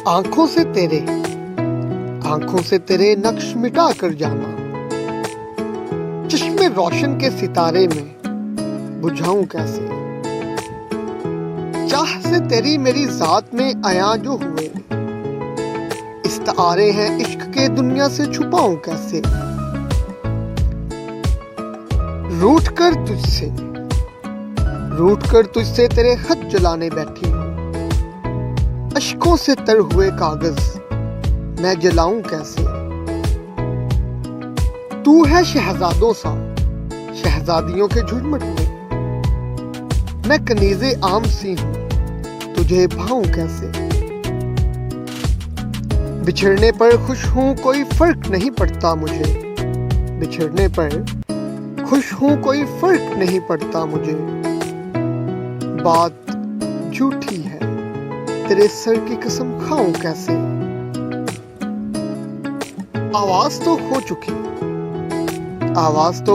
आंखों से तेरे नक्श मिटा कर जाना, चश्मे रोशन के सितारे में बुझाऊं कैसे। चाह से तेरी मेरी जात में आया जो हुए, इस्तारे हैं इश्क के दुनिया से छुपाऊं कैसे। रूठ कर तुझसे तेरे खत जलाने बैठी हूँ, अश्कों से तर हुए कागज मैं जलाऊं कैसे। तू है शहजादों सा शहजादियों के झुरमुट में, मैं कनीज़े आम सी हूं तुझे भाऊं कैसे। बिछड़ने पर खुश हूं कोई फर्क नहीं पड़ता मुझे, बिछड़ने पर खुश हूं कोई फर्क नहीं पड़ता मुझे। बात झूठी है तेरे सर की कसम खाऊं कैसे। आवाज तो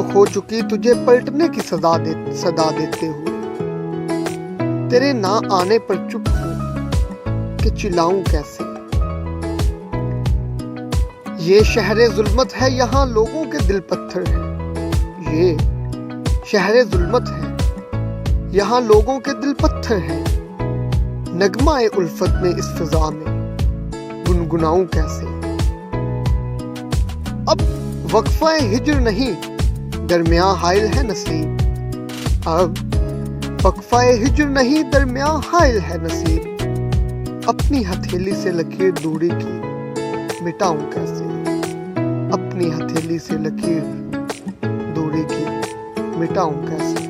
खो चुकी तुझे पलटने की सदा देते हुए, तेरे ना आने पर चुप हूं कि चिल्लाऊं कैसे। ये शहरे जुल्मत है यहाँ लोगों के दिल पत्थर हैं, ये शहरे जुल्मत है यहाँ लोगों के दिल पत्थर हैं। नगमाए उल्फत में इस फिजा में गुनगुनाऊं कैसे। अब वक्फाए हिज्र नहीं दरमियां हाइल है नसीब, अब वक्फाए हिज्र नहीं दरमियां हाइल है नसीब। अपनी हथेली से लकीर दूरी की मिटाऊं कैसे, अपनी हथेली से लकीर दूरी की मिटाऊं कैसे।